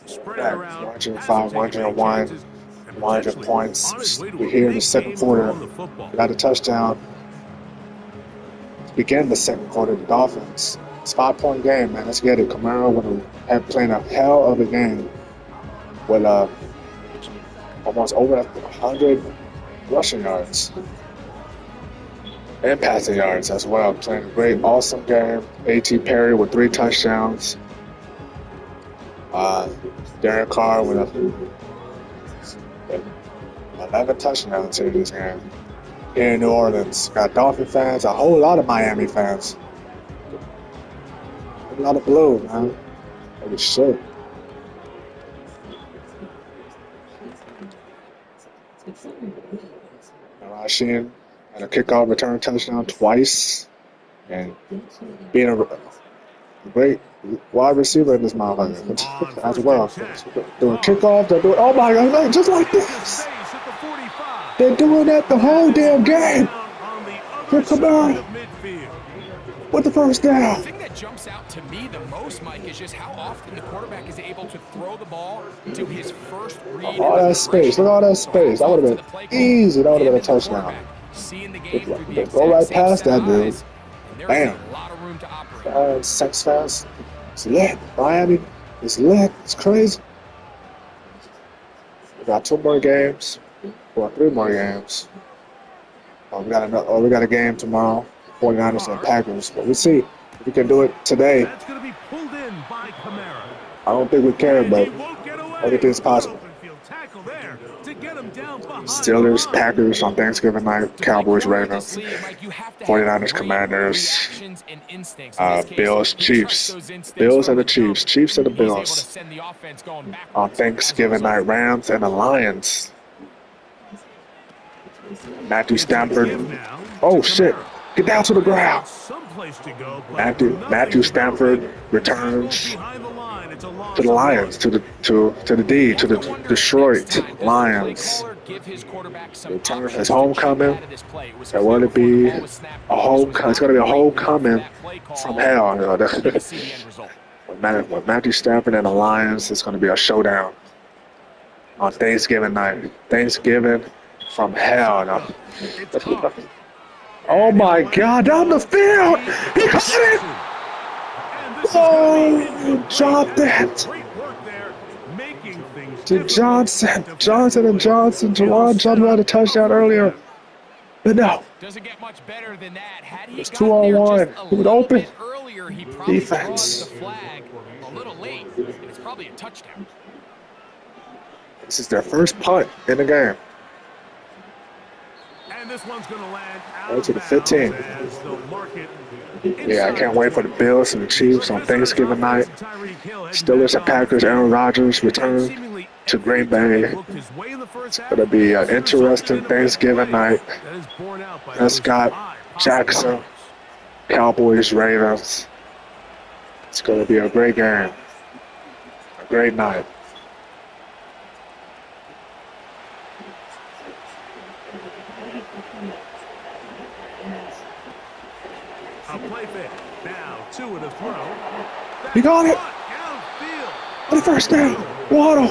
Spread it Back around, 105, hasn't taken many 101, chances, and 100 potentially points. on his way to We're a here in the big second game quarter. throwing the football. Got a touchdown. To begin the second quarter, the Dolphins. It's a 5-point game, man. Let's get it. Kamara have playing a hell of a game with almost over 100 rushing yards and passing yards as well. Playing a great, awesome game. A.T. Perry with 3 touchdowns. Derek Carr with 11 touchdowns in this game. Here in New Orleans, got Dolphin fans, a whole lot of Miami fans. A lot of blue, man. Holy shit. Rasheen had a kickoff return touchdown twice, and being a great wide receiver in this motherfucker as well. Doing kickoff, they're doing, oh my god, just like this. They're doing that the whole damn game. Here come on with the first down. The thing that jumps out to me the most, Mike, is just how often the quarterback is able to throw the ball to his first read. All that space, look at all that space. That would have been easy. That would have been a touchdown. They go right past that dude. Bam. Sex fans. It's lit. Miami is lit. It's crazy. We got 2 more games. Or 3 more games. We got a game tomorrow. 49ers and Packers. But we'll see if we can do it today. That's going to be pulled in by Kamara. I don't think we can, but everything's possible. Steelers, Packers on Thanksgiving night, Cowboys, Ravens, 49ers, Commanders, Bills, Chiefs. Bills and the Chiefs, Chiefs and the Bills. On Thanksgiving night, Rams and the Lions. Matthew Stafford. Oh shit. Get down to the ground. Matthew Stafford returns to the Lions, to the Detroit Lions. Return his homecoming. And will it be a homecoming? It's going to be a homecoming from hell. With Matthew Stafford and the Lions, it's going to be a showdown on Thanksgiving night. Thanksgiving from hell. Oh my God, down the field! He got it! Oh, drop that! To Johnson and Johnson. Jawan Johnson had a touchdown earlier. But no. Doesn't get much better than that. Had he It's 2-on-1. He would open. Earlier, he Defense. the flag a little late, and it's probably a touchdown. This is their first punt in the game. And this one's going to land out to the 15. Yeah, I can't wait for the Bills and the Chiefs on Thanksgiving night. Steelers and Packers, Aaron Rodgers return to Green Bay. It's going to be an interesting Thanksgiving night. Prescott, Jackson, Cowboys, Ravens. It's going to be a great game. A great night. A play fake. Now, 2 in a throw. He got it. For the first down. Waddle.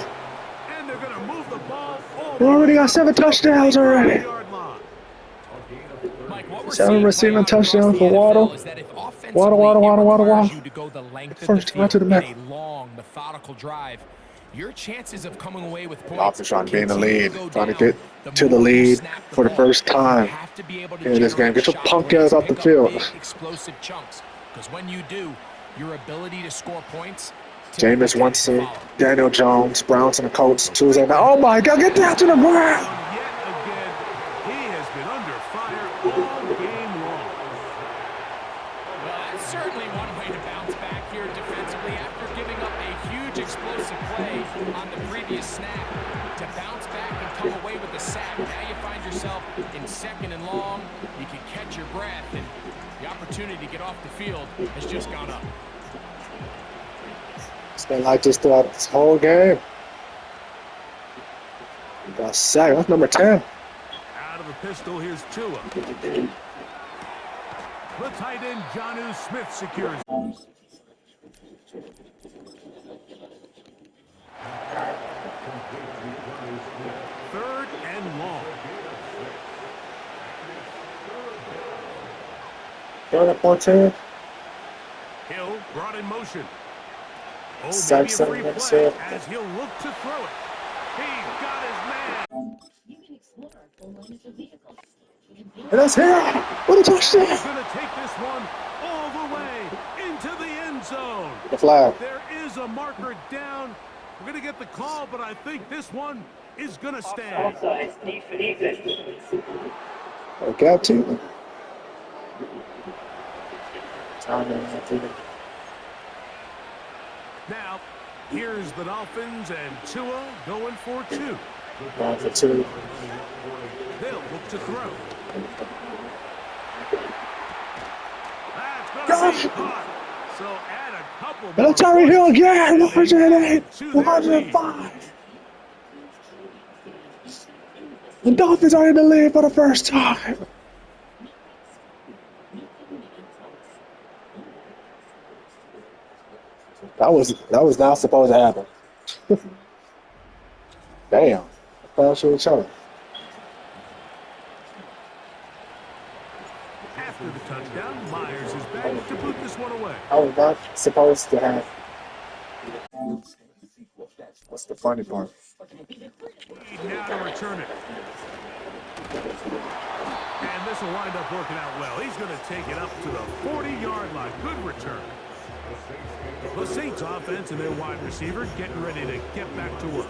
And they're going to move the ball. We already got 7 touchdowns already. 7 receiving touchdowns for Waddle. Waddle. First time to the middle. Long, methodical drive. Your chances of coming away with points. Dolphins trying to be in the lead, trying to get to the lead for the first time in this game. Get your punk ass off the field. Explosive chunks, because when you do, your ability to score points. Jameis Winston, Daniel Jones, Browns and the Colts Tuesday night. Oh my God, get down to the ground! Yet again, he has been under fire all game long. Well, that's certainly one way to bounce back here defensively after giving up a huge explosive play on the previous snap. To bounce back and come away with a sack. Now you find yourself in 2nd and long. You can catch your breath, and the opportunity to get off the field has just gone up. It's been like this throughout this whole game. Got sacked. That's number 10. Out of the pistol, here's Tua. The tight end, Jonnu Smith, secures. Third and 14. Hill brought in motion. Oh, maybe a Saxon free next play up. as he'll look to throw it. He's got his man. And that's here. What a touchdown. He's going to take this one all the way into the end zone. The flag. There is a marker down. We're going to get the call, but I think this one is going to stand. A gap two. Now, here's the Dolphins and Tua going for two. Going for two. They'll look to throw. That's going to be caught. So add a couple more. And Terry Hill again. points, and they 108. add to their lead. 105. The Dolphins are in the lead for the first time. That was not supposed to happen. Damn. Pass to each other. After the touchdown, Myers is back to put this one away. I was not supposed to have. What's the funny part? Now to return it. And this will wind up working out well. He's going to take it up to the 40-yard line. Good return. The Saints offense and their wide receiver getting ready to get back to work.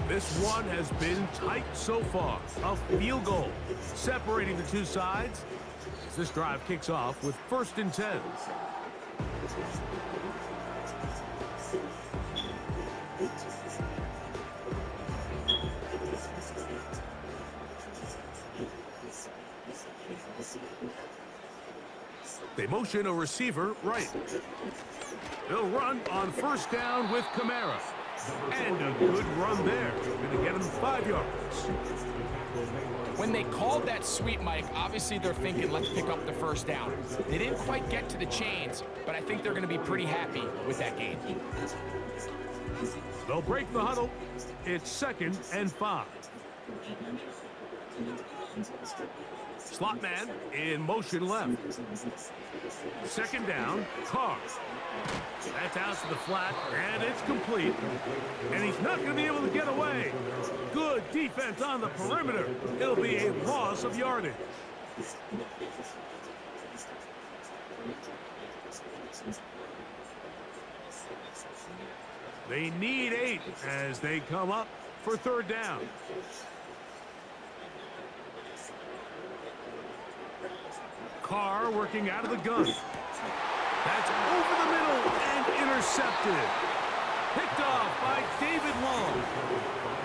This one has been tight so far. A field goal separating the two sides as this drive kicks off with 1st and 10. They motion a receiver right. They'll run on 1st down with Kamara. And a good run there. Going to get him 5 yards. When they called that sweep, Mike, obviously they're thinking, let's pick up the 1st down. They didn't quite get to the chains, but I think they're going to be pretty happy with that gain. They'll break the huddle. It's 2nd and 5. Slot man in motion left. 2nd down, Carr. That's out to the flat, and it's complete. And he's not going to be able to get away. Good defense on the perimeter. It'll be a loss of yardage. They need 8 as they come up for 3rd down. Carr working out of the gun. That's over the middle and intercepted. Picked off by David Long.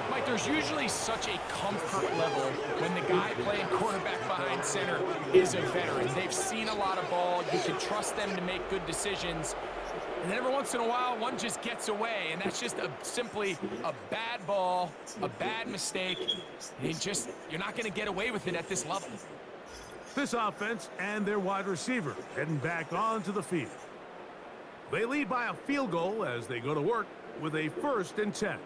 Mike, there's usually such a comfort level when the guy playing quarterback behind center is a veteran. They've seen a lot of ball. You can trust them to make good decisions. And then every once in a while, one just gets away, and that's just simply a bad ball, a bad mistake. And you're not going to get away with it at this level. This offense and their wide receiver heading back onto the field. They lead by a field goal as they go to work with a 1st and 10.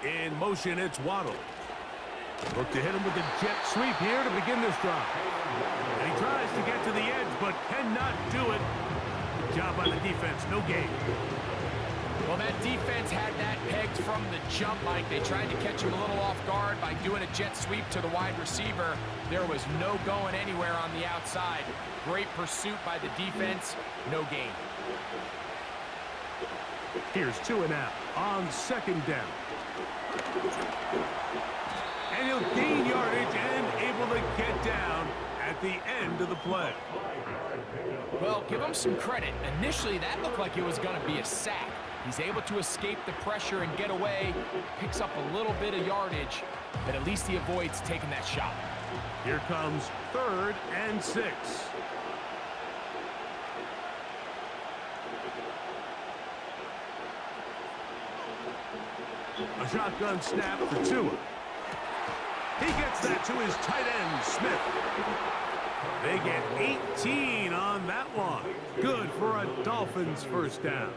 In motion, it's Waddle. Look to hit him with a jet sweep here to begin this drive. And he tries to get to the edge, but cannot do it. Good job by the defense. No gain. Well, that defense had that pegged from the jump, Mike. They tried to catch him a little off guard by doing a jet sweep to the wide receiver. There was no going anywhere on the outside. Great pursuit by the defense. No gain. Here's 2 and out on 2nd down. And he'll gain yardage and able to get down at the end of the play. Well, give him some credit. Initially, that looked like it was going to be a sack. He's able to escape the pressure and get away, picks up a little bit of yardage, but at least he avoids taking that shot. Here comes 3rd and 6. A shotgun snap for Tua. He gets that to his tight end, Smith. They get 18 on that one. Good for a Dolphins first down.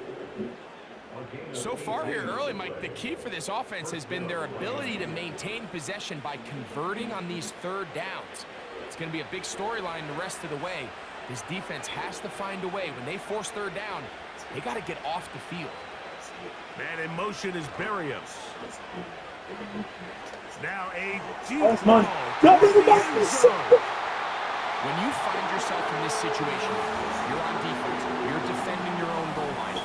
So far here early, Mike, the key for this offense has been their ability to maintain possession by converting on these third downs. It's going to be a big storyline the rest of the way. This defense has to find a way. When they force third down, they got to get off the field. Man in motion is Barrios. Now a deep Oh, ball man. to the end zone. When you find yourself in this situation, you're on defense, you're defending your own goal line,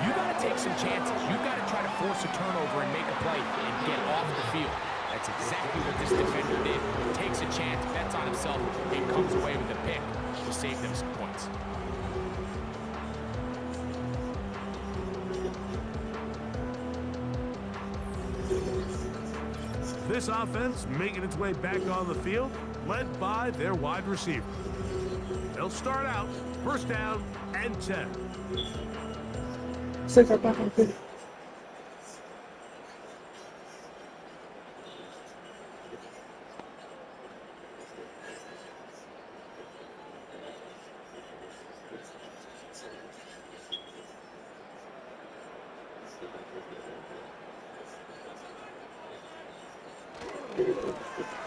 you got to take some chances. You got to try to force a turnover and make a play and get off the field. That's exactly what this defender did. Takes a chance, bets on himself, and comes away with a pick to save them some points. This offense making its way back on the field, led by their wide receiver. They'll start out first down and 10. Stick right back on the field.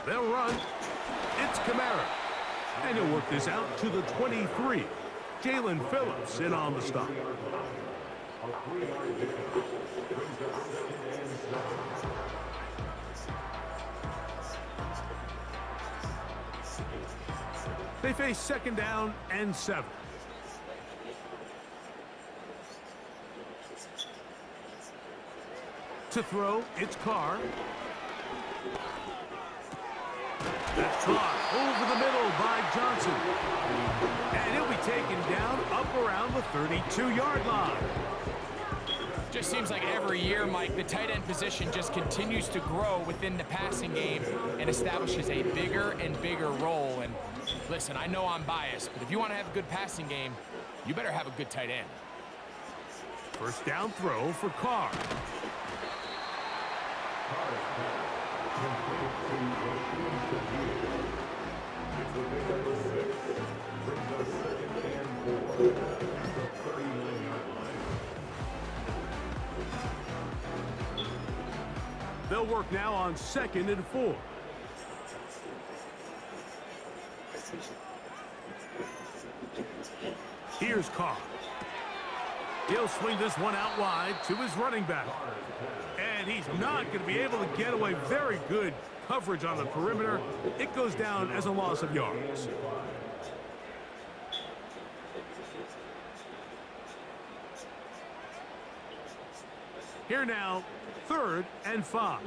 They'll run. It's Kamara. And he'll work this out to the 23. Jalen Phillips in on the stop. They face second down and 7. To throw, it's Carr. That's caught over the middle by Johnson. And he'll be taken down up around the 32-yard line. Just seems like every year, Mike, the tight end position just continues to grow within the passing game and establishes a bigger and bigger role. And listen, I know I'm biased, but if you want to have a good passing game, you better have a good tight end. First down throw for Carr. They'll work now on 2nd and 4. Here's Carr. He'll swing this one out wide to his running back. And he's not going to be able to get away. Very good coverage on the perimeter. It goes down as a loss of yards. Here now, 3rd and 5.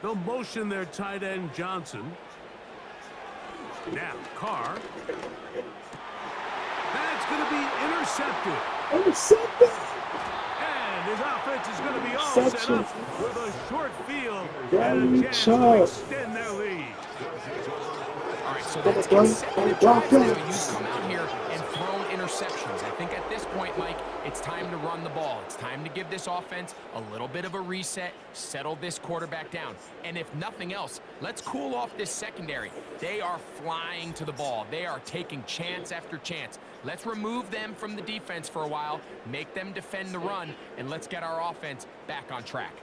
They'll motion their tight end Johnson. Now, Carr. That's going to be intercepted. Intercepted. And his offense is going to be all set up with a short field and a chance to Shot. extend their lead. All right, so that's consecutive drives now. You've come out here and thrown interceptions. I think at this point, Mike, it's time to run the ball. It's time to give this offense a little bit of a reset, settle this quarterback down. And if nothing else, let's cool off this secondary. They are flying to the ball. They are taking chance after chance. Let's remove them from the defense for a while, make them defend the run, and let's get our offense back on track.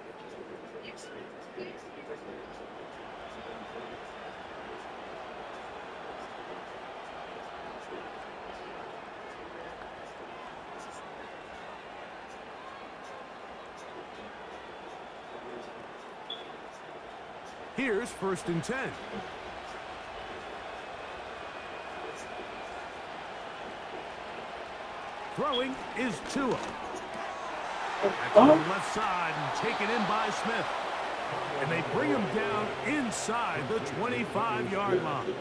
Here's 1st and 10. Throwing is Tua. That's on the left side and taken in by Smith. And they bring him down inside the 25-yard line.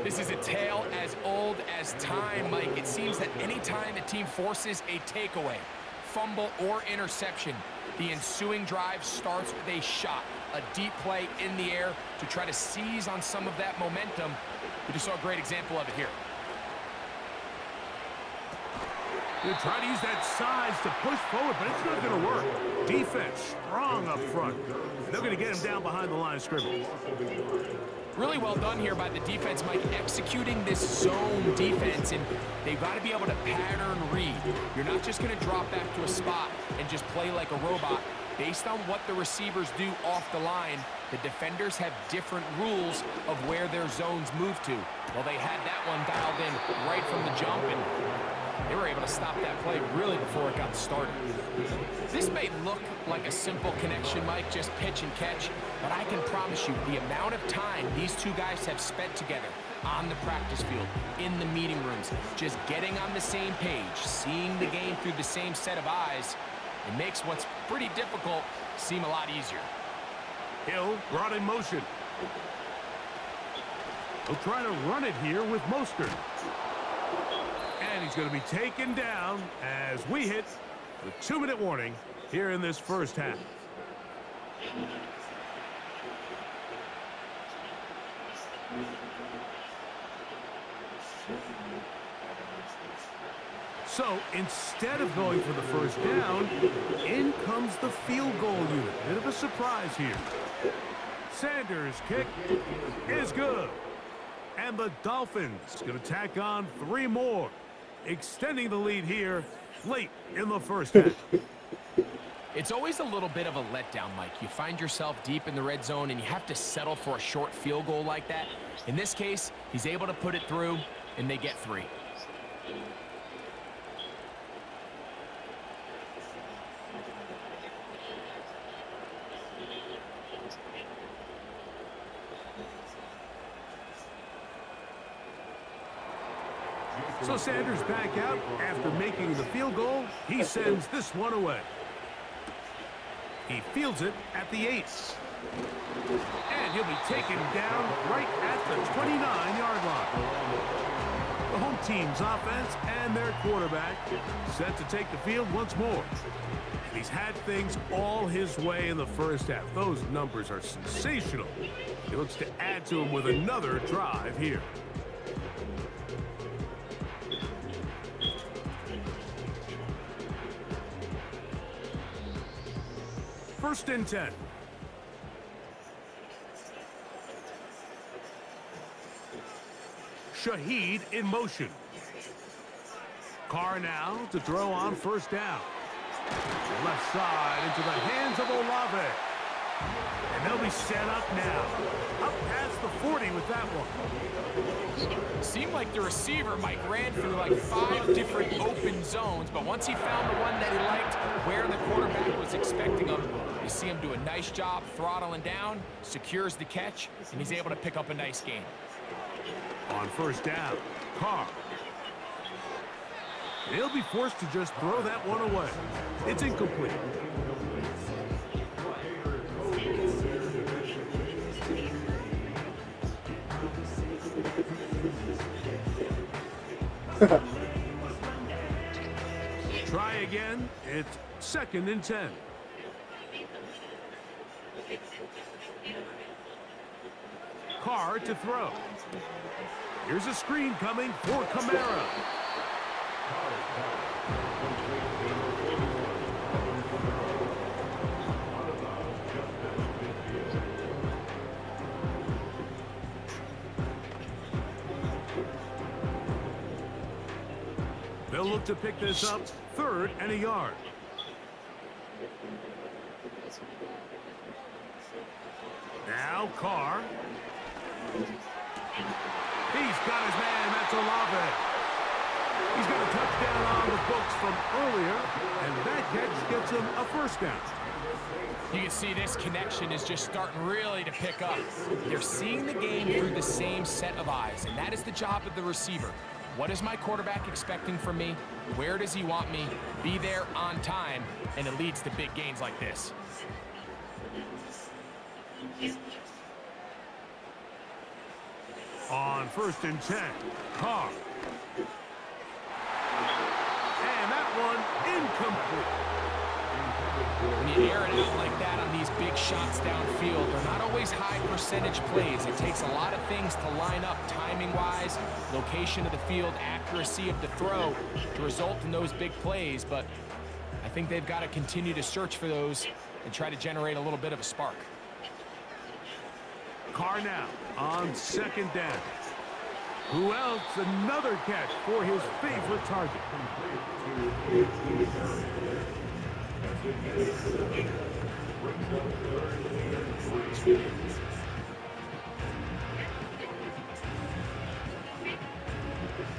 This is a tale as old as time, Mike. It seems that any time a team forces a takeaway, fumble, or interception, the ensuing drive starts with a shot, a deep play in the air to try to seize on some of that momentum. We just saw a great example of it here. They're trying to use that size to push forward, but it's not going to work. Defense strong up front. They're going to get him down behind the line of scrimmage. Really well done here by the defense, Mike, executing this zone defense, and they've got to be able to pattern read. You're not just going to drop back to a spot and just play like a robot. Based on what the receivers do off the line, the defenders have different rules of where their zones move to. Well, they had that one dialed in right from the jump, and they were able to stop that play really before it got started. This may look like a simple connection, Mike, just pitch and catch, but I can promise you the amount of time these two guys have spent together on the practice field, in the meeting rooms, just getting on the same page, seeing the game through the same set of eyes, it makes what's pretty difficult seem a lot easier. Hill brought in motion. He'll try to run it here with Mostert. And he's going to be taken down as we hit the 2-minute warning here in this first half. So instead of going for the first down, in comes the field goal unit. Bit of a surprise here. Sanders' kick is good. And the Dolphins going to tack on 3 more, extending the lead here late in the first half. It's always a little bit of a letdown, Mike. You find yourself deep in the red zone and you have to settle for a short field goal like that. In this case, he's able to put it through and they get 3. So Sanders back out after making the field goal. He sends this one away. He fields it at the 8. And he'll be taken down right at the 29-yard line. The home team's offense and their quarterback set to take the field once more. He's had things all his way in the first half. Those numbers are sensational. He looks to add to them with another drive here. First and 10. Shaheed in motion. Carr now to throw on first down. Left side into the hands of Olave. And they'll be set up now. Up past the 40 with that one. Seemed like the receiver, Mike, ran through like 5 different open zones, but once he found the one that he liked, where the quarterback was expecting him, you see him do a nice job throttling down, secures the catch, and he's able to pick up a nice gain. On first down, Carr. He'll be forced to just throw that one away. It's incomplete. Try again. It's second and 10. Carr to throw. Here's a screen coming for Kamara. They'll look to pick this up, 3rd and a yard. Now Carr. He's got his man, that's Olave. He's got a touchdown on the books from earlier, and that catch gets him a first down. You can see this connection is just starting really to pick up. They're seeing the game through the same set of eyes, and that is the job of the receiver. What is my quarterback expecting from me? Where does he want me? Be there on time, and it leads to big gains like this. On first and 10, Carr. And that one incomplete. When you air it out like that on these big shots downfield, they're not always high percentage plays. It takes a lot of things to line up timing-wise, location of the field, accuracy of the throw to result in those big plays. But I think they've got to continue to search for those and try to generate a little bit of a spark. Carr now on second down. Who else? Another catch for his favorite target.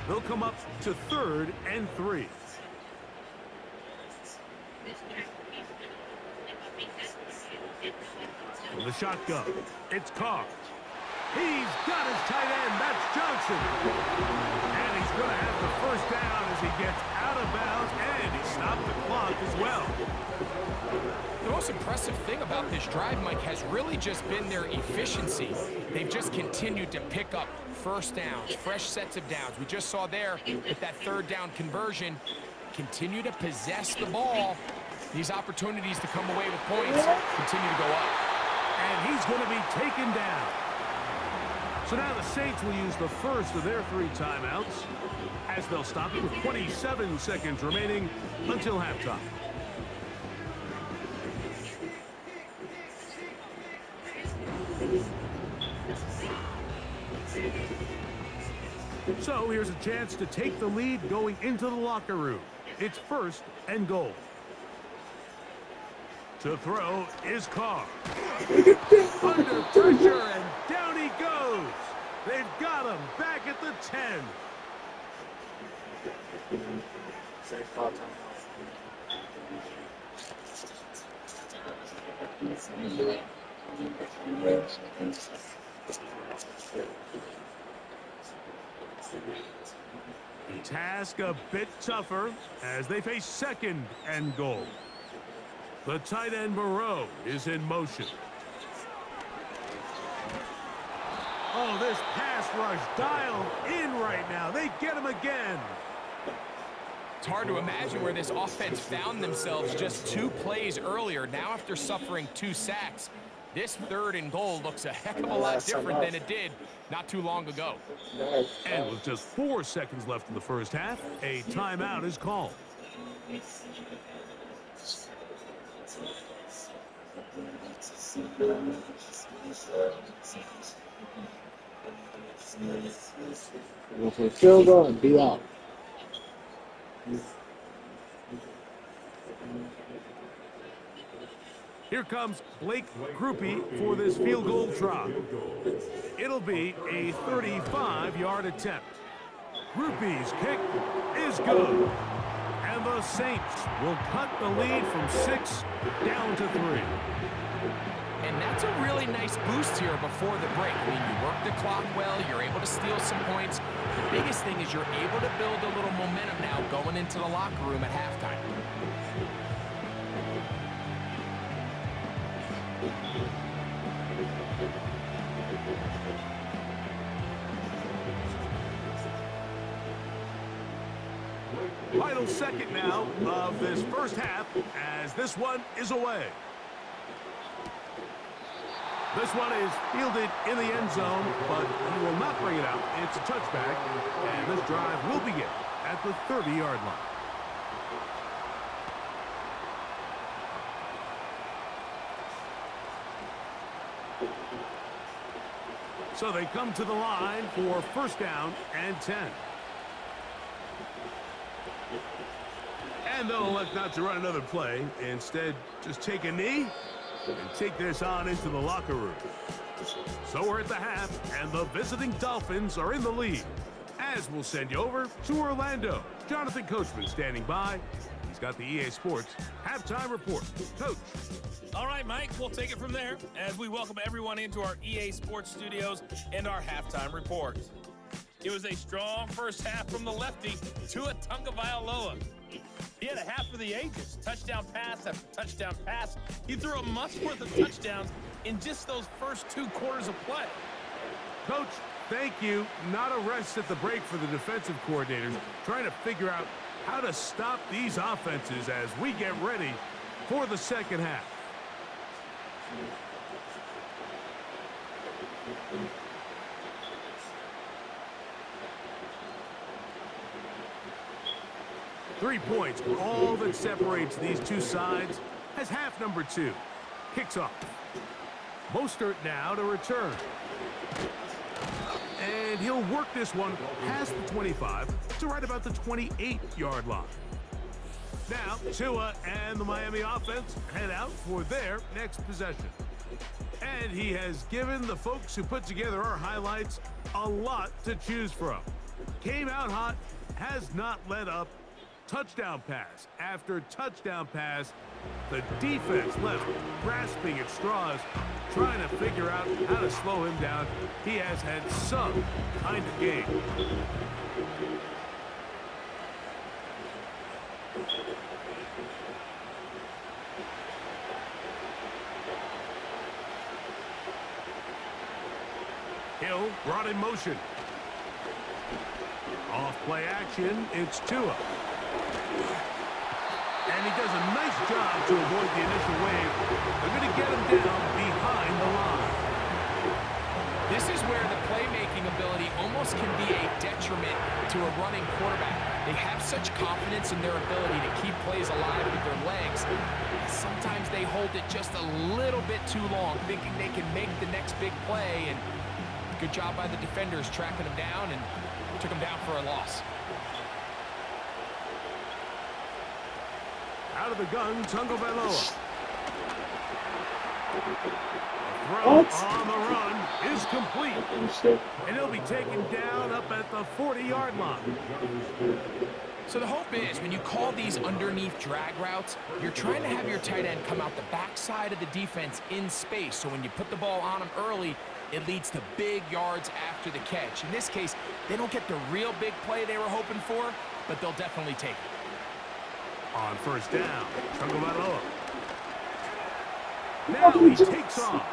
They'll come up to 3rd and 3. From the shotgun, it's Carr. He's got his tight end. That's Johnson. And he's going to have the first down as he gets out of bounds, and he stopped the clock as well. The most impressive thing about this drive, Mike, has really just been their efficiency. They've just continued to pick up first downs, fresh sets of downs. We just saw there with that 3rd down conversion, continue to possess the ball. These opportunities to come away with points continue to go up. And he's going to be taken down. So now the Saints will use the first of their 3 timeouts as they'll stop it with 27 seconds remaining until halftime. So here's a chance to take the lead going into the locker room. It's 1st and goal. To throw is Carr. Under pressure, and down he goes. They've got him back at the 10. The task a bit tougher as they face 2nd and goal. The tight end Moreau is in motion. Oh, this pass rush dialed in right now. They get him again. It's hard to imagine where this offense found themselves just 2 plays earlier. Now after suffering 2 sacks, this 3rd and goal looks a heck of a lot different than it did not too long ago. And with just 4 seconds left in the first half, a timeout is called. Go for a field goal and be out. Here comes Blake Groupie for this field goal try. It'll be a 35-yard attempt. Groupie's kick is good. And the Saints will cut the lead from 6 down to 3. And that's a really nice boost here before the break. I mean, you work the clock well, you're able to steal some points. The biggest thing is you're able to build a little momentum now going into the locker room at halftime. Final second now of this first half as this one is away. This one is fielded in the end zone, but he will not bring it out. It's a touchback, and this drive will begin at the 30-yard line. So they come to the line for 1st down and 10. And they'll elect not to run another play. Instead, just take a knee and take this on into the locker room. So we're at the half, and the visiting Dolphins are in the lead. As we'll send you over to Orlando. Jonathan Coachman standing by. He's got the EA Sports halftime report. Coach. All right, Mike, we'll take it from there as we welcome everyone into our EA Sports studios and our halftime report. It was a strong first half from the lefty, Tua Tagovailoa. He had a half for the ages, touchdown pass after touchdown pass. He threw a month's worth of touchdowns in just those first 2 quarters of play. Coach, thank you. Not a rest at the break for the defensive coordinators, trying to figure out how to stop these offenses as we get ready for the second half. Three points were all that separates these two sides as half number 2 kicks off. Mostert now to return. And he'll work this one past the 25 to right about the 28-yard line. Now, Tua and the Miami offense head out for their next possession. And he has given the folks who put together our highlights a lot to choose from. Came out hot, has not let up. Touchdown pass after touchdown pass. The defense left grasping at straws, trying to figure out how to slow him down. He has had some kind of game. Hill brought in motion. Off play action, it's Tua. And he does a nice job to avoid the initial wave. They're going to get him down behind the line. This is where the playmaking ability almost can be a detriment to a running quarterback. They have such confidence in their ability to keep plays alive with their legs. Sometimes they hold it just a little bit too long, thinking they can make the next big play. And good job by the defenders tracking him down and took him down for a loss. Out of the gun, Tagovailoa. Throw on the run is complete. And he'll be taken down up at the 40-yard line. So the hope is when you call these underneath drag routes, you're trying to have your tight end come out the backside of the defense in space. So when you put the ball on him early, it leads to big yards after the catch. In this case, they don't get the real big play they were hoping for, but they'll definitely take it. On first down, Tagovailoa. Now he takes off.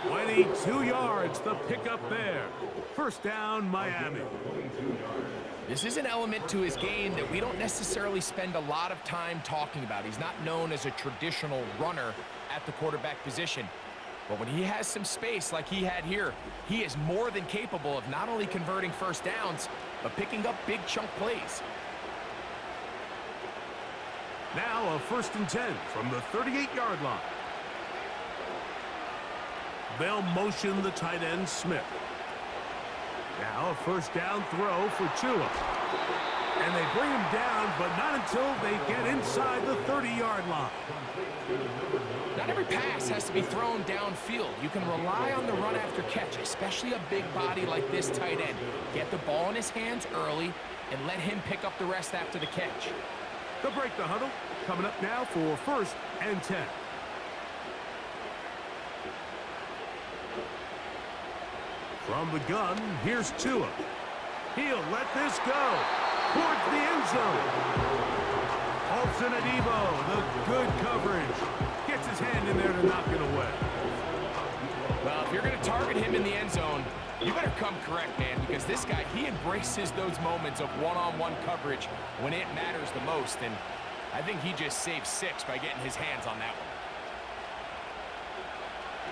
22 yards, the pickup there. First down, Miami. This is an element to his game that we don't necessarily spend a lot of time talking about. He's not known as a traditional runner at the quarterback position. But when he has some space like he had here, he is more than capable of not only converting first downs, but picking up big chunk plays. Now a 1st and 10 from the 38-yard line. They'll motion the tight end Smith. Now a first down throw for Tua. And they bring him down, but not until they get inside the 30-yard line. Not every pass has to be thrown downfield. You can rely on the run after catch, especially a big body like this tight end. Get the ball in his hands early and let him pick up the rest after the catch. They'll break the huddle. Coming up now for 1st and 10. From the gun, here's Tua. He'll let this go towards the end zone. Olsen Adebo, the good coverage. Gets his hand in there to knock it away. Well, if you're going to target him in the end zone, you better come correct, man, because this guy, he embraces those moments of one-on-one coverage when it matters the most, and I think he just saved 6 by getting his hands on that one.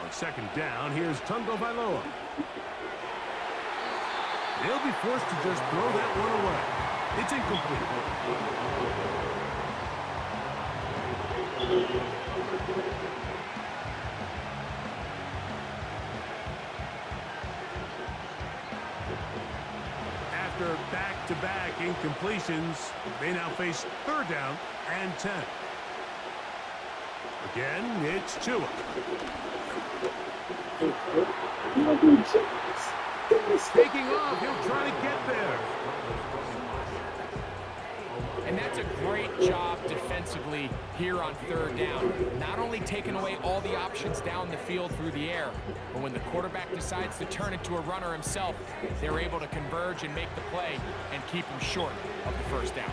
On second down, here's Tagovailoa. They'll be forced to just throw that one away. It's incomplete. After back-to-back incompletions, they now face 3rd down and 10. Again, it's Tua. Taking off, he'll try to get there. And that's a great job defensively here on 3rd down. Not only taking away all the options down the field through the air, but when the quarterback decides to turn it to a runner himself, they're able to converge and make the play and keep him short of the 1st down.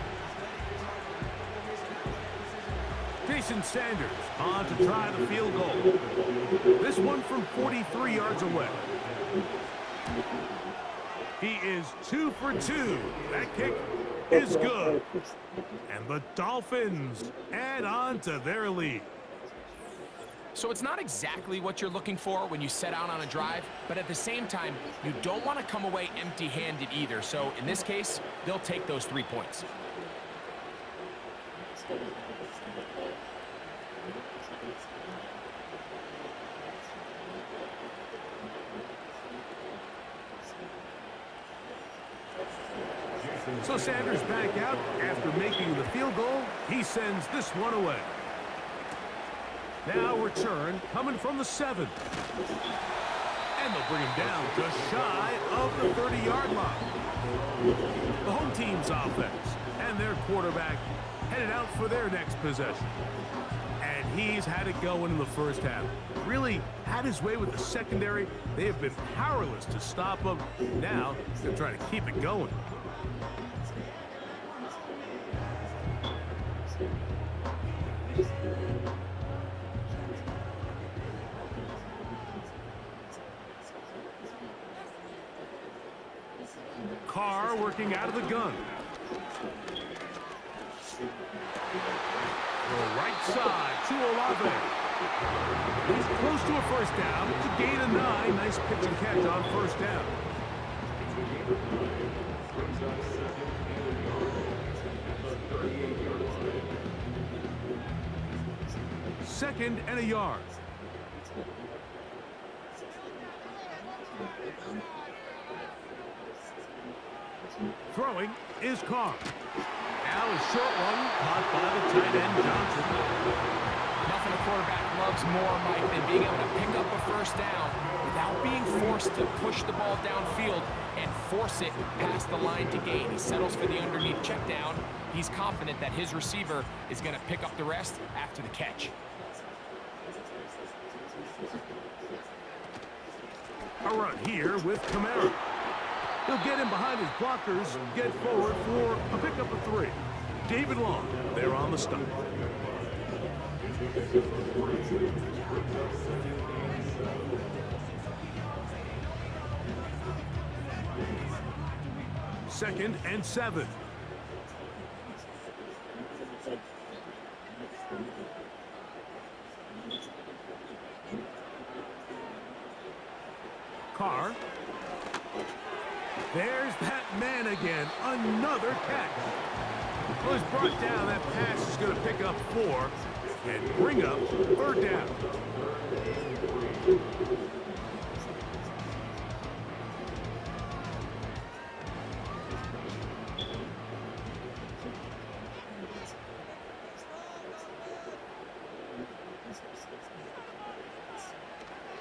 Jason Sanders on to try the field goal. This one from 43 yards away. He is 2 for 2. That kick is good. And the Dolphins add on to their lead. So it's not exactly what you're looking for when you set out on a drive, but at the same time, you don't want to come away empty-handed either. So in this case, they'll take those 3 points. So Sanders back out after making the field goal. He sends this one away. Now return coming from the 7. And they'll bring him down just shy of the 30-yard line. The home team's offense and their quarterback headed out for their next possession. And he's had it going in the first half. Really had his way with the secondary. They have been powerless to stop him. Now they're trying to keep it going. Carr working out of the gun. The right side to Olave. He's close to a first down. It's a gain of 9. Nice pitch and catch on first down. Second and a yard. Throwing is Carr. Now a short one caught by the tight end Johnson. Nothing a quarterback loves more, Mike, than being able to pick up a first down without being forced to push the ball downfield and force it past the line to gain. He settles for the underneath check down. He's confident that his receiver is going to pick up the rest after the catch. A run here with Kamara. He'll get in behind his blockers, get forward for a pickup of 3. David Long there on the stop. Second and 7. Carr. There's that man again. Another catch. Well, he's brought down. That pass is going to pick up 4 and bring up third down.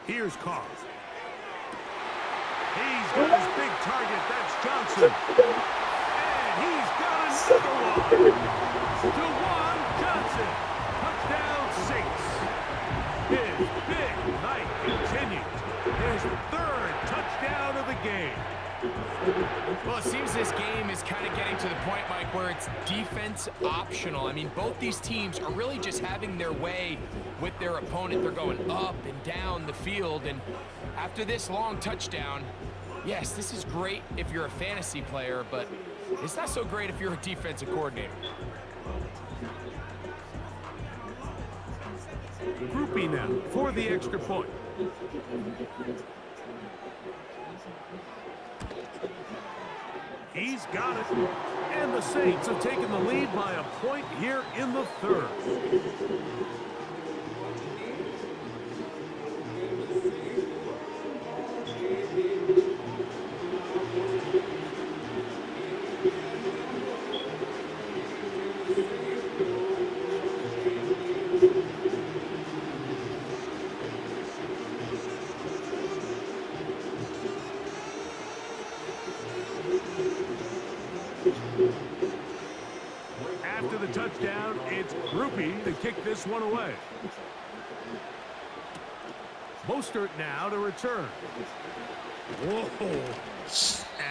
Here's Carr. He's got his big target. That's Johnson. And he's got another one. DeJuan Johnson. Touchdown Saints. His big night continues. His 3rd touchdown of the game. Well, it seems this game is kind of getting to the point, Mike, where it's defense optional. I mean, both these teams are really just having their way with their opponent. They're going up and down the field, and after this long touchdown, yes, this is great if you're a fantasy player, but it's not so great if you're a defensive coordinator. Groupie now for the extra point. He's got it. And the Saints have taken the lead by a point here in the 3rd. After the touchdown, it's Groupie to kick this one away. Mostert now to return. Whoa.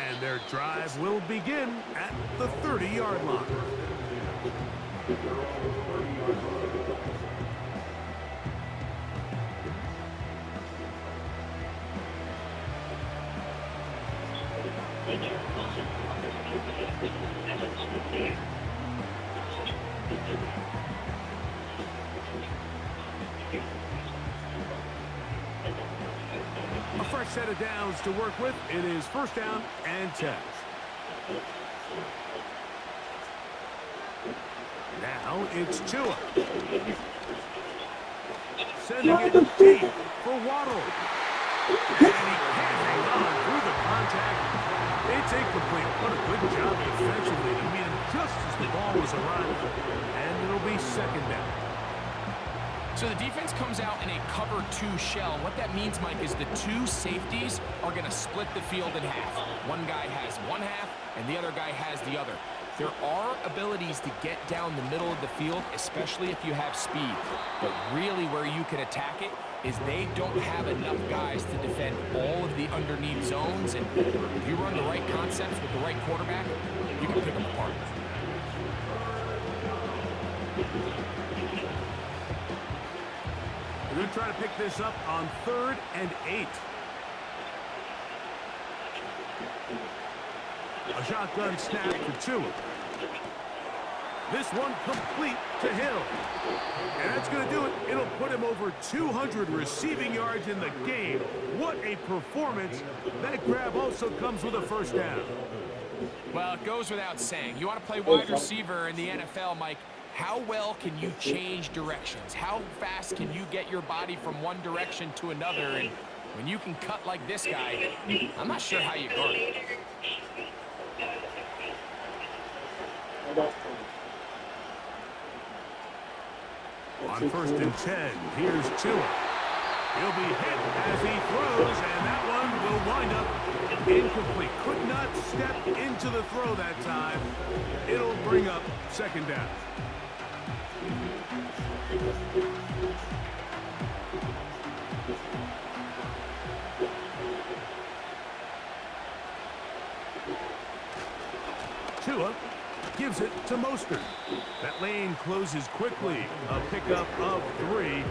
And their drive will begin at the 30-yard line. A fresh set of downs to work with. It is first down and 10. Now it's Tua. Sending it deep for Waddle. And he can't hang on through the contact. It's incomplete. What a good job defensively to meet him just as the ball was arriving. And it'll be second down. So the defense comes out in a cover 2 shell. What that means, Mike, is the 2 safeties are going to split the field in half. One guy has one half, and the other guy has the other. There are abilities to get down the middle of the field, especially if you have speed. But really where you can attack it is they don't have enough guys to defend all of the underneath zones. And if you run the right concepts with the right quarterback, you can pick them apart. We're going to try to pick this up on 3rd and 8. A shotgun snap for Tua. This one complete to Hill. And that's going to do it. It'll put him over 200 receiving yards in the game. What a performance. That grab also comes with a first down. Well, it goes without saying. You want to play wide receiver in the NFL, Mike. How well can you change directions? How fast can you get your body from one direction to another? And when you can cut like this guy, I'm not sure how you guard it. On 1st and 10, here's Tua. He'll be hit as he throws, and that one will wind up incomplete. Could not step into the throw that time. It'll bring up second down. Tua gives it to Mostert. That lane closes quickly. A pickup of 3.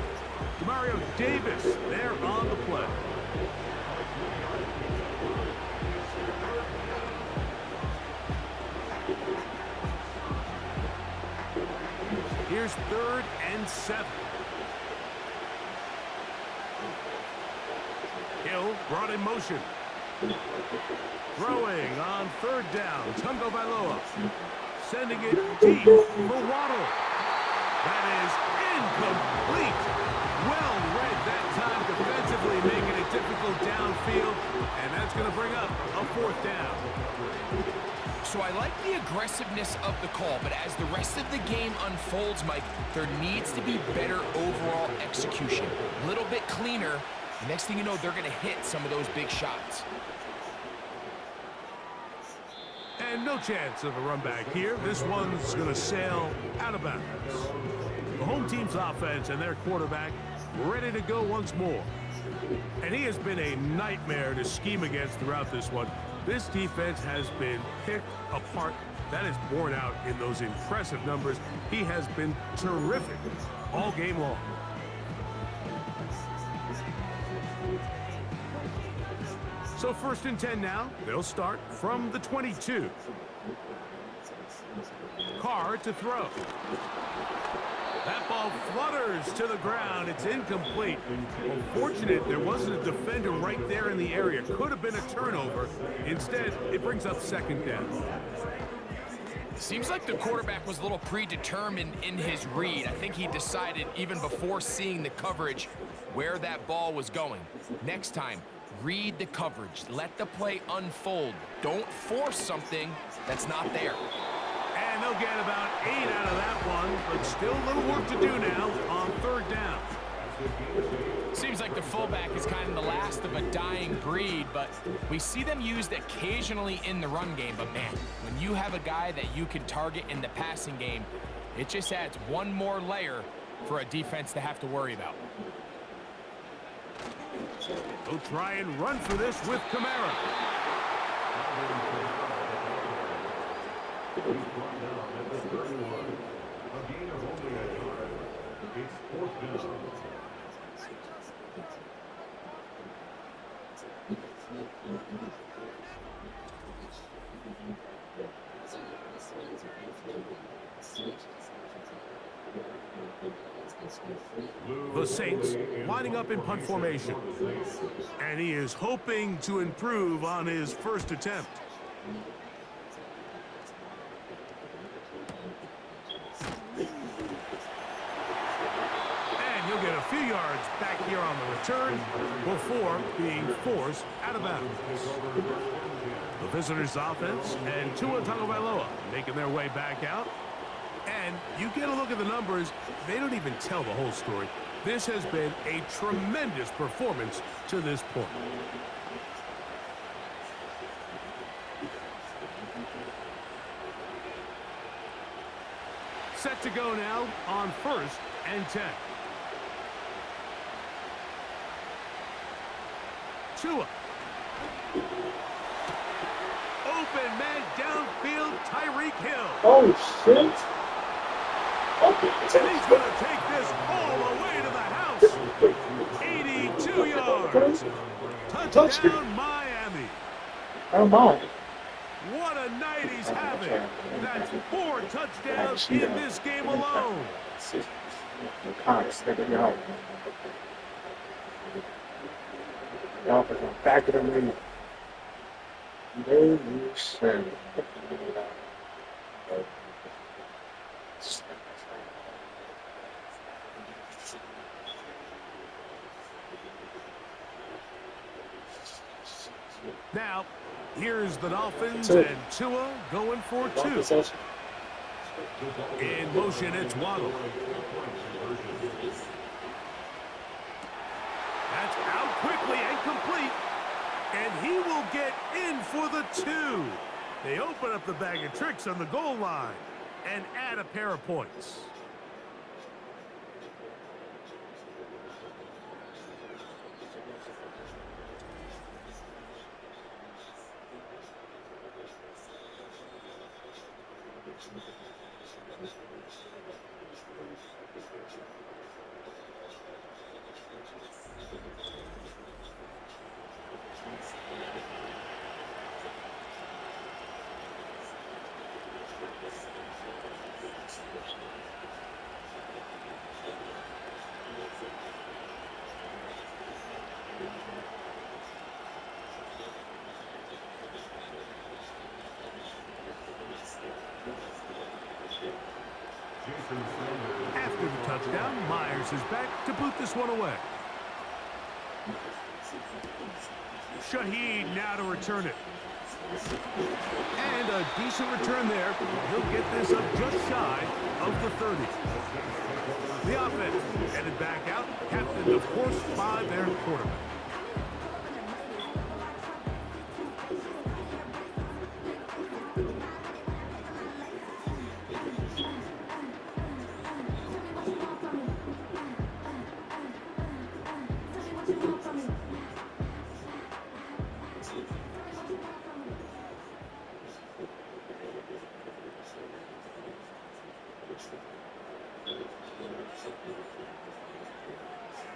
Mario Davis there on the play. Here's 3rd and 7. Hill brought in motion. Throwing on 3rd down. Tagovailoa sending it deep for Waddle. That is incomplete. Well read that time defensively, making it difficult downfield. And that's going to bring up a 4th down. So I like the aggressiveness of the call, but as the rest of the game unfolds, Mike, there needs to be better overall execution. A little bit cleaner. The next thing you know, they're going to hit some of those big shots. And no chance of a run back here. This one's going to sail out of bounds. The home team's offense and their quarterback ready to go once more. And he has been a nightmare to scheme against throughout this one. This defense has been picked apart. That is borne out in those impressive numbers. He has been terrific all game long. So 1st and 10 now. They'll start from the 22. Carr to throw. That ball flutters to the ground. It's incomplete. Well, fortunate there wasn't a defender right there in the area. Could have been a turnover. Instead, it brings up second down. Seems like the quarterback was a little predetermined in his read. I think he decided even before seeing the coverage where that ball was going. Next time, read the coverage. Let the play unfold. Don't force something that's not there. And they'll get about 8 out of that one, but still a little work to do now on 3rd down. Seems like the fullback is kind of the last of a dying breed, but we see them used occasionally in the run game. But man, when you have a guy that you can target in the passing game, it just adds one more layer for a defense to have to worry about. They'll try and run for this with Kamara. The Saints lining up in punt formation. And he is hoping to improve on his first attempt. And he'll get a few yards back here on the return before being forced out of bounds. The visitors' offense and Tua Tagovailoa making their way back out. And you get a look at the numbers, they don't even tell the whole story. This has been a tremendous performance to this point. Set to go now on 1st and 10. Tua. Open man downfield, Tyreek Hill. Oh, shit. And he's going to take this all the way to the house. 82 yards. Touchdown, Miami. Oh, my. What a night he's having. That's 4 touchdowns in this game alone. Y'all are back of the ring. No shit. Now, here's the Dolphins and Tua going for 2. In motion, it's Waddle. That's out quickly and complete. And he will get in for the 2. They open up the bag of tricks on the goal line and add a pair of points. After the touchdown, Myers is back to boot this one away. Shaheed now to return it. And a decent return there. He'll get this up just shy of the 30. The offense headed back out, captained, of course, by their quarterback.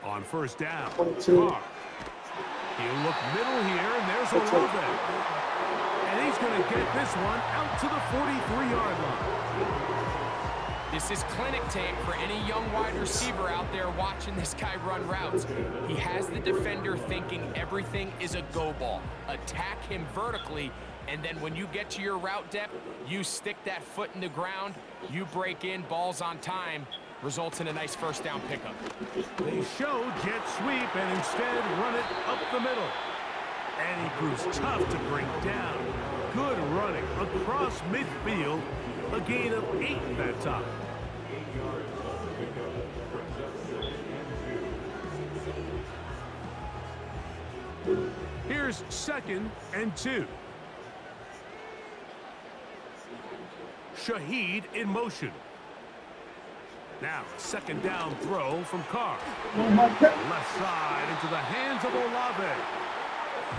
On 1st down, Carr. He'll look middle here, and there's Olave. And he's going to get this one out to the 43-yard line. This is clinic tape for any young wide receiver out there watching this guy run routes. He has the defender thinking everything is a go ball. Attack him vertically, and then when you get to your route depth, you stick that foot in the ground, you break in, balls on time, results in a nice 1st down pickup. They show jet sweep and instead run it up the middle. And he proves tough to bring down. Good running across midfield. A gain of 8 that time. Here's 2nd and 2. Shaheed in motion. Now, 2nd down throw from Carr. Left side into the hands of Olave.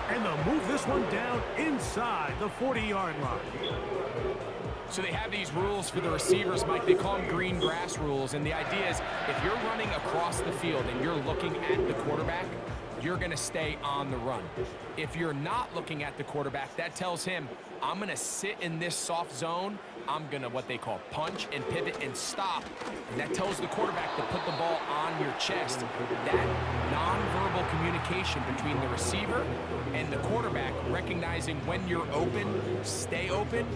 And they'll move this one down inside the 40-yard line. So they have these rules for the receivers, Mike. They call them green grass rules. And the idea is if you're running across the field and you're looking at the quarterback, you're going to stay on the run. If you're not looking at the quarterback, that tells him, I'm going to sit in this soft zone. I'm going to what they call punch and pivot and stop. And that tells the quarterback to put the ball on your chest. That nonverbal communication between the receiver and the quarterback, recognizing when you're open, stay open,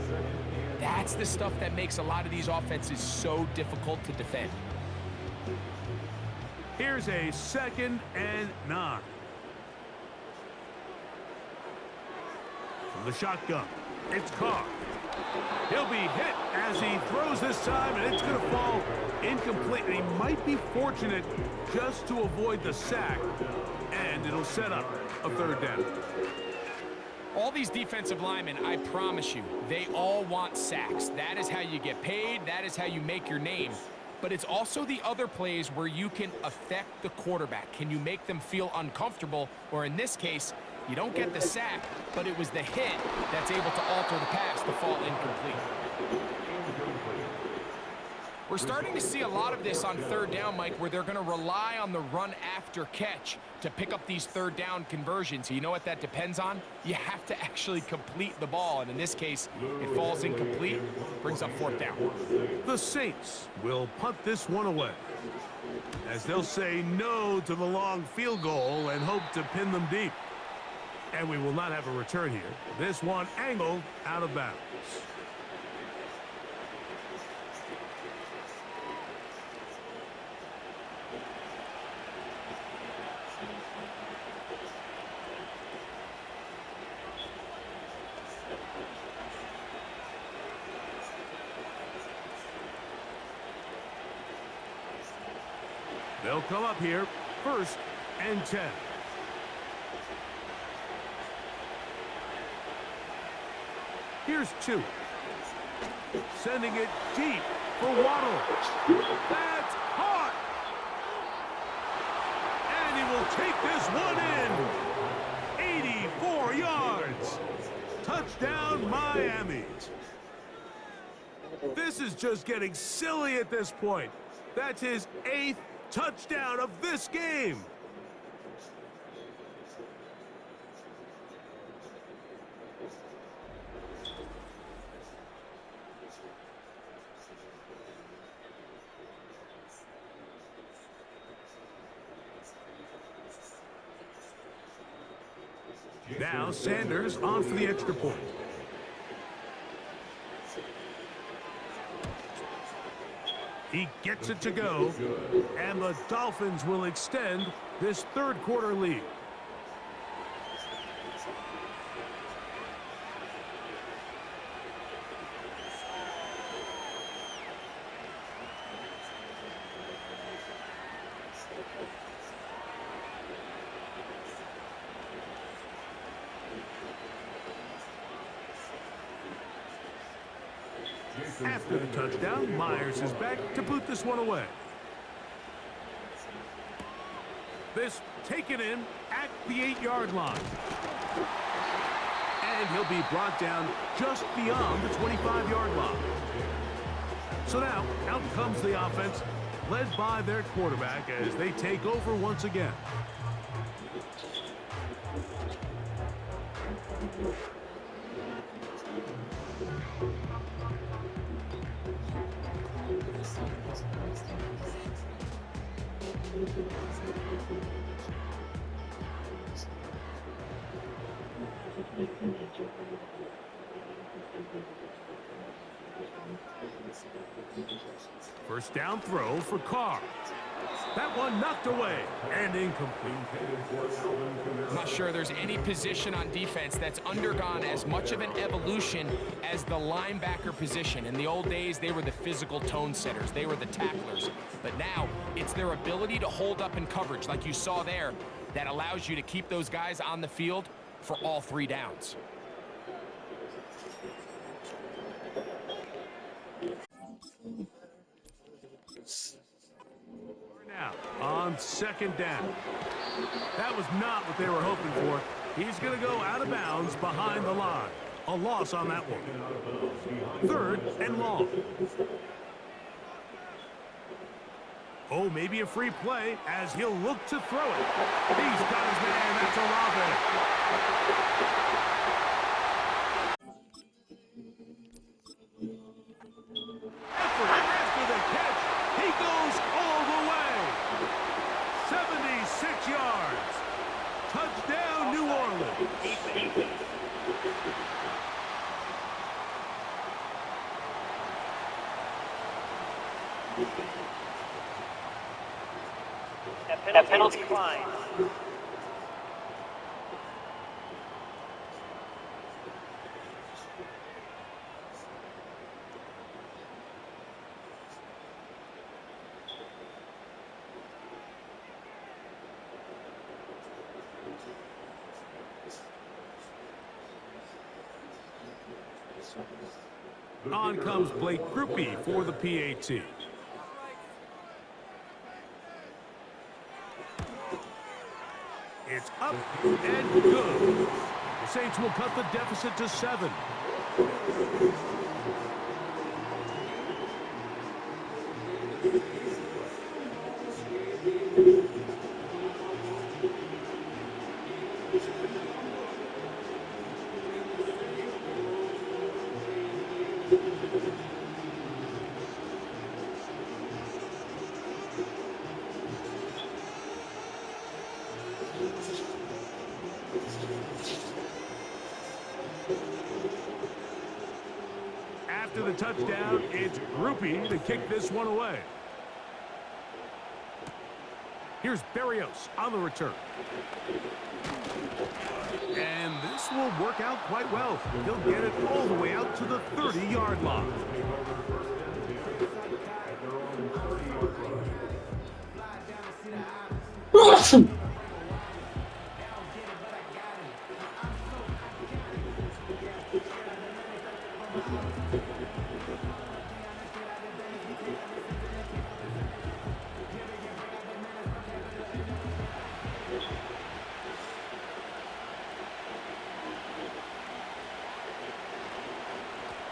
that's the stuff that makes a lot of these offenses so difficult to defend. Here's a 2nd and 9. From the shotgun, it's Carr. He'll be hit as he throws this time, and it's going to fall incomplete. And he might be fortunate just to avoid the sack, and it'll set up a 3rd down. All these defensive linemen, I promise you, they all want sacks. That is how you get paid. That is how you make your name. But it's also the other plays where you can affect the quarterback. Can you make them feel uncomfortable? Or in this case, you don't get the sack, but it was the hit that's able to alter the pass to fall incomplete. We're starting to see a lot of this on 3rd down, Mike, where they're going to rely on the run after catch to pick up these 3rd down conversions. You know what that depends on? You have to actually complete the ball, and in this case, it falls incomplete, brings up 4th down. The Saints will punt this one away, as they'll say no to the long field goal and hope to pin them deep. And we will not have a return here. This one angled out of bounds. They'll come up here, 1st and 10. Here's 2. Sending it deep for Waddle. That's caught. And he will take this one in. 84 yards. Touchdown, Miami. This is just getting silly at this point. That's his 8th touchdown of this game. Now Sanders on for the extra point. He gets it to go, and the Dolphins will extend this 3rd quarter lead. After the touchdown, Myers is back to boot this one away. This taken in at the 8-yard line. And he'll be brought down just beyond the 25-yard line. So now, out comes the offense, led by their quarterback as they take over once again. First down throw for Carr. That one knocked away and incomplete. I'm not sure there's any position on defense that's undergone as much of an evolution as the linebacker position. In the old days, they were the physical tone setters. They were the tacklers. But now, it's their ability to hold up in coverage, like you saw there, that allows you to keep those guys on the field for all 3 downs. Now, on 2nd down. That was not what they were hoping for. He's going to go out of bounds behind the line. A loss on that one. 3rd and long. Oh, maybe a free play as he'll look to throw it. He's got his man. That's Olave. Effort after the catch. He goes all the way. 76 yards. Touchdown, New Orleans. That penalty fine. On comes Blake Groupie for the PAT. It's up and good. The Saints will cut the deficit to 7. After the touchdown, it's Groupie to kick this one away. Here's Berrios on the return. And this will work out quite well. He'll get it all the way out to the 30-yard line.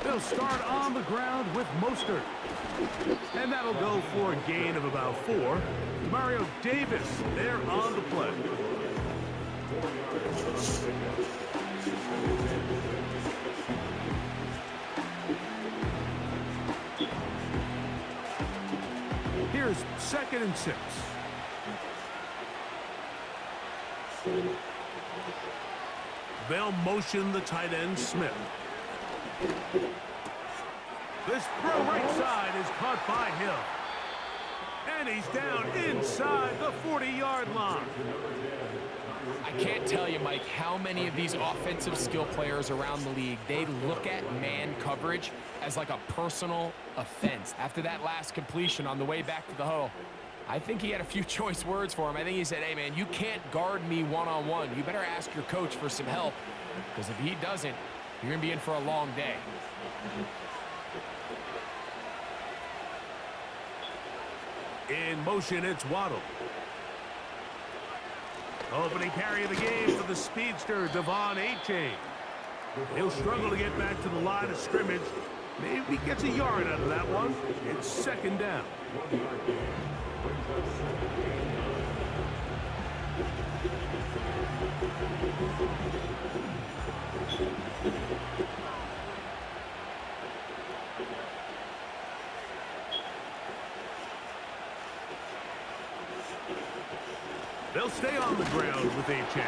They'll start on the ground with Mostert. And that'll go for a gain of about 4. Mario Davis there on the play. Here's 2nd and 6. They'll motion the tight end Smith. This throw right side is caught by Hill. And he's down inside the 40-yard line. I can't tell you, Mike, how many of these offensive skill players around the league, they look at man coverage as like a personal offense. After that last completion on the way back to the huddle, I think he had a few choice words for him. I think he said, hey, man, you can't guard me one-on-one. You better ask your coach for some help, because if he doesn't, you're going to be in for a long day. In motion, it's Waddle. Opening carry of the game for the speedster, Devon A-Chain. He'll struggle to get back to the line of scrimmage. Maybe gets a yard out of that one. It's 2nd down. They'll stay on the ground with Achane.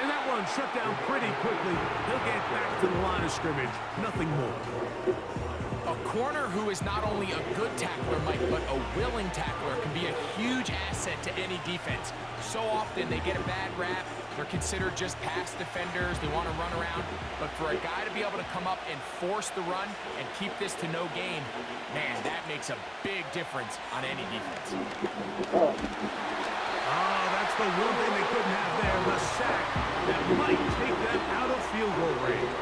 And that one shut down pretty quickly. He'll get back to the line of scrimmage. Nothing more. A corner who is not only a good tackler, Mike, but a willing tackler can be a huge asset to any defense. So often they get a bad rap. They're considered just pass defenders. They want to run around. But for a guy to be able to come up and force the run and keep this to no gain, man, that makes a big difference on any defense. Oh, that's the one thing they couldn't have there, the sack that might take them out of field goal range.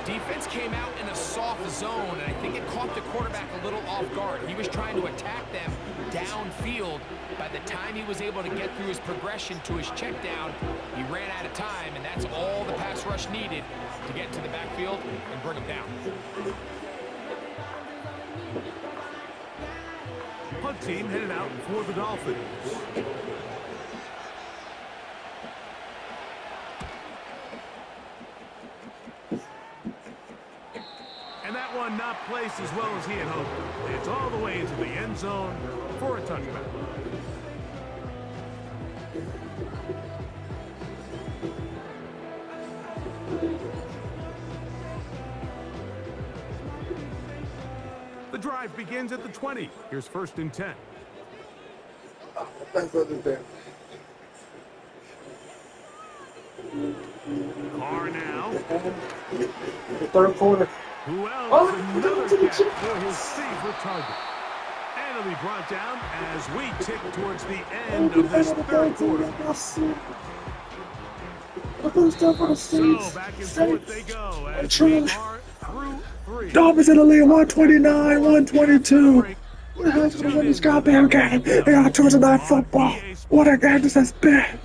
Defense came out in a soft zone, and I think it caught the quarterback a little off guard. He was trying to attack them downfield. By the time he was able to get through his progression to his check down, he ran out of time, and that's all the pass rush needed to get into the backfield and bring him down. Punt punt team headed out for the Dolphins. And that one not placed as well as he had hoped. It's all the way into the end zone for a touchback. The drive begins at the 20. Here's 1st and 10. Carr now. The third quarter. Who else? Another catch for his favorite target. And it'll be brought down as we tick towards the end of this third quarter. So back and forth they go as we are through 3. Dolphins in the lead, 129, 122. What the hell's going on in this goddamn game? They got Tuesday Night Football. What a game this has been.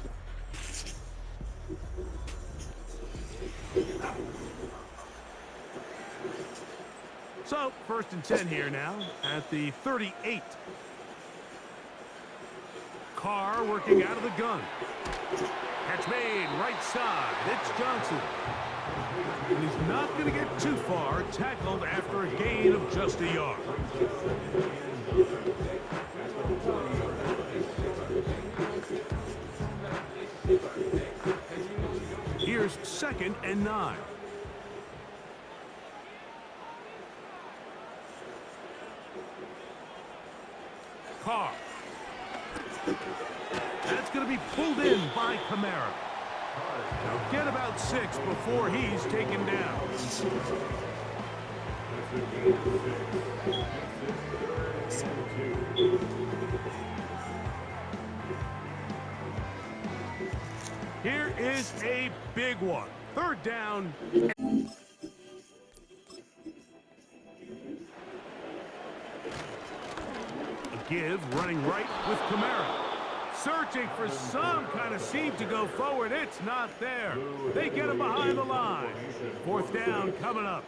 So, 1st and 10 here now at the 38. Carr working out of the gun. Catch made, right side. It's Johnson. And he's not going to get too far, tackled after a gain of just a yard. Here's 2nd and 9. Carr. That's going to be pulled in by Kamara. Now get about 6 before he's taken down. Here is a big one. 3rd down. Give, running right with Kamara. Searching for some kind of seam to go forward. It's not there. They get him behind the line. 4th down coming up.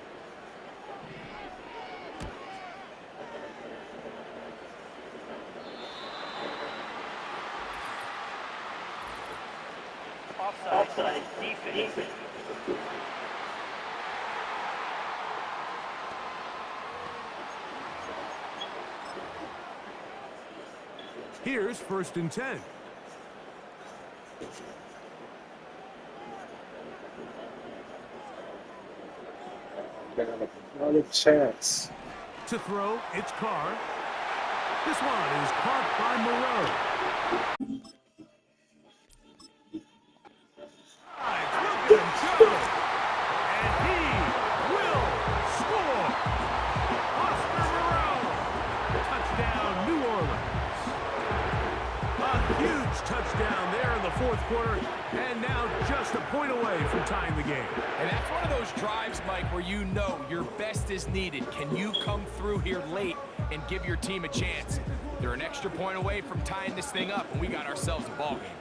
Offside defense. Here's 1st and 10. They got another chance. To throw, it's Carr. This one is caught by Moreau. Look at him go! And he will score! Oscar Moreau! Touchdown, New Orleans. A huge touchdown there in the 4th quarter, and now just a point away from tying the game. And that's one of those drives, Mike, where you know your best is needed. Can you come through here late and give your team a chance? They're an extra point away from tying this thing up, and we got ourselves a ball game.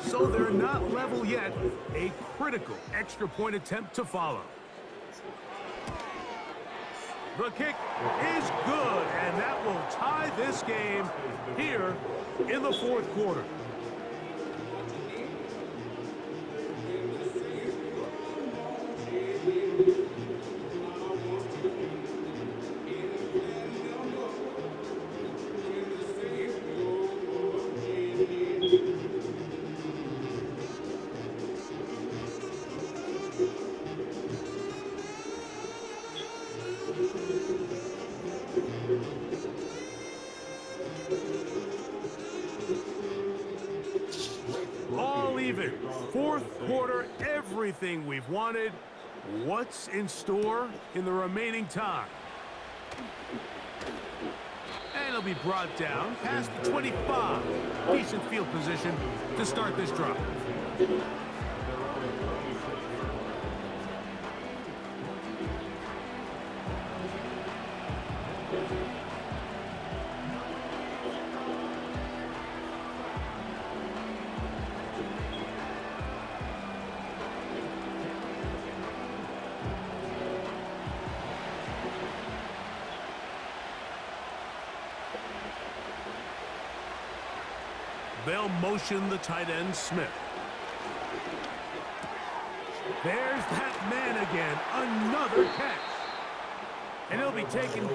So they're not level yet. A critical extra point attempt to follow. The kick is good, and that will tie this game here in the 4th quarter. All even. 4th quarter, everything we've wanted. What's in store in the remaining time? And it'll be brought down past the 25. Decent field position to start this drive. They'll motion the tight end, Smith. There's that man again. Another catch. And he'll be taken